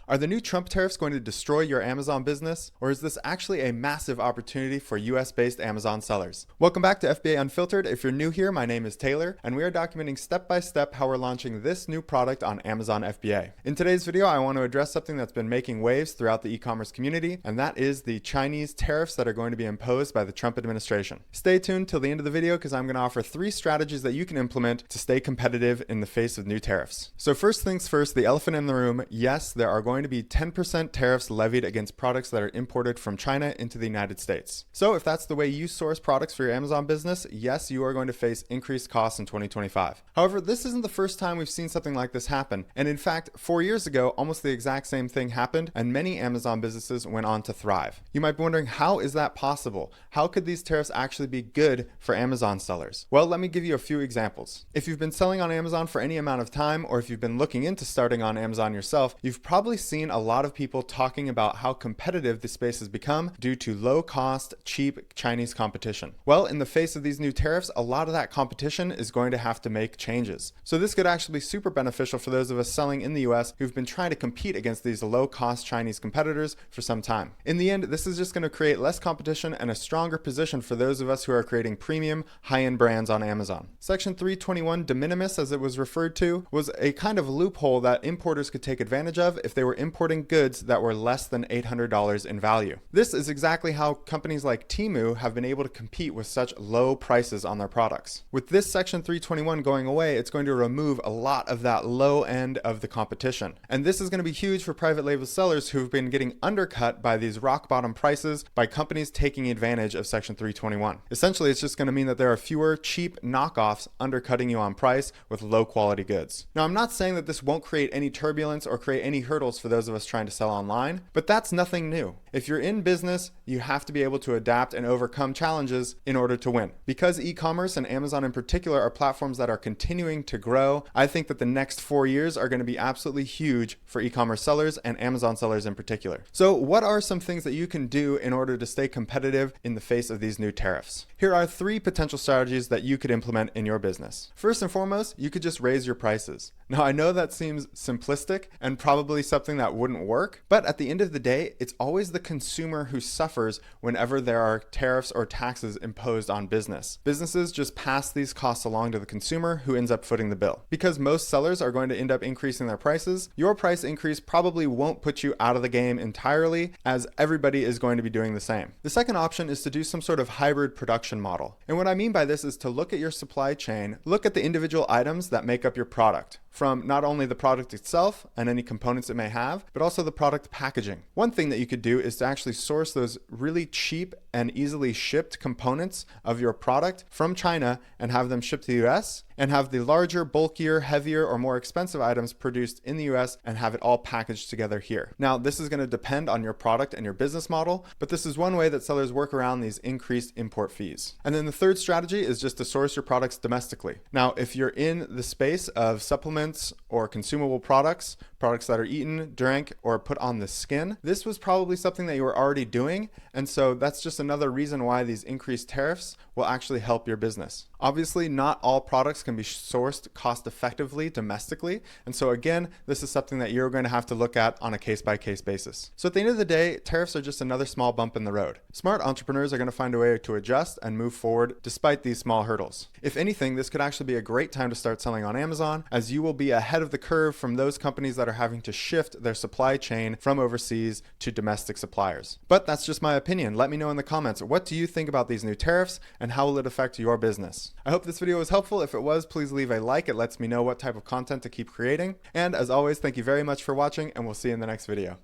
Are the new Trump tariffs going to destroy your Amazon business, or is this actually a massive opportunity for US-based Amazon sellers? Welcome back to FBA Unfiltered. If you're new here, my name is Taylor, and we are documenting step-by-step how we're launching this new product on Amazon FBA. In today's video, I want to address something that's been making waves throughout the e-commerce community, and that is the Chinese tariffs that are going to be imposed by the Trump administration. Stay tuned till the end of the video because I'm going to offer 3 strategies that you can implement to stay competitive in the face of new tariffs. So first things first, the elephant in the room, yes, there are going to be 10% tariffs levied against products that are imported from China into the United States. So if that's the way you source products for your Amazon business, yes, you are going to face increased costs in 2025. However, this isn't the first time we've seen something like this happen. And in fact, 4 years ago, almost the exact same thing happened, and many Amazon businesses went on to thrive. You might be wondering, how is that possible? How could these tariffs actually be good for Amazon sellers? Well, let me give you a few examples. If you've been selling on Amazon for any amount of time, or if you've been looking into starting on Amazon yourself, you've probably seen a lot of people talking about how competitive the space has become due to low cost, cheap Chinese competition. Well, in the face of these new tariffs, a lot of that competition is going to have to make changes. So this could actually be super beneficial for those of us selling in the US who've been trying to compete against these low cost Chinese competitors for some time. In the end, this is just going to create less competition and a stronger position for those of us who are creating premium, high-end brands on Amazon. Section 321 de minimis, as it was referred to, was a kind of loophole that importers could take advantage of if they were importing goods that were less than $800 in value. This is exactly how companies like Temu have been able to compete with such low prices on their products. With this Section 321 going away, it's going to remove a lot of that low end of the competition. And this is going to be huge for private label sellers who've been getting undercut by these rock bottom prices by companies taking advantage of Section 321. Essentially, it's just going to mean that there are fewer cheap knockoffs undercutting you on price with low quality goods. Now, I'm not saying that this won't create any turbulence or create any hurdles for those of us trying to sell online, but that's nothing new. If you're in business, you have to be able to adapt and overcome challenges in order to win. Because e-commerce and Amazon in particular are platforms that are continuing to grow, I think that the next 4 years are going to be absolutely huge for e-commerce sellers and Amazon sellers in particular. So what are some things that you can do in order to stay competitive in the face of these new tariffs? Here are 3 potential strategies that you could implement in your business. First and foremost, you could just raise your prices. Now, I know that seems simplistic and probably something that wouldn't work, but at the end of the day, it's always the consumer who suffers whenever there are tariffs or taxes imposed on business. Businesses just pass these costs along to the consumer who ends up footing the bill. Because most sellers are going to end up increasing their prices, your price increase probably won't put you out of the game entirely, as everybody is going to be doing the same. The second option is to do some sort of hybrid production model. And what I mean by this is to look at your supply chain, look at the individual items that make up your product, from not only the product itself and any components it may have, but also the product packaging. One thing that you could do is to actually source those really cheap and easily shipped components of your product from China and have them shipped to the US, and have the larger, bulkier, heavier, or more expensive items produced in the US and have it all packaged together here. Now, this is going to depend on your product and your business model, but this is one way that sellers work around these increased import fees. And then the third strategy is just to source your products domestically. Now, if you're in the space of supplements or consumable products, products that are eaten, drank, or put on the skin, this was probably something that you were already doing, and so that's just another reason why these increased tariffs will actually help your business. Obviously, not all products can be sourced cost effectively domestically, and so again, this is something that you're going to have to look at on a case-by-case basis. So at the end of the day, tariffs are just another small bump in the road. Smart entrepreneurs are going to find a way to adjust and move forward despite these small hurdles. If anything, this could actually be a great time to start selling on Amazon, as you will be ahead of the curve from those companies that are having to shift their supply chain from overseas to domestic suppliers. But that's just my opinion. Let me know in the comments, what do you think about these new tariffs and how will it affect your business? I hope this video was helpful. If it was, please leave a like. It lets me know what type of content to keep creating. And as always, thank you very much for watching, and we'll see you in the next video.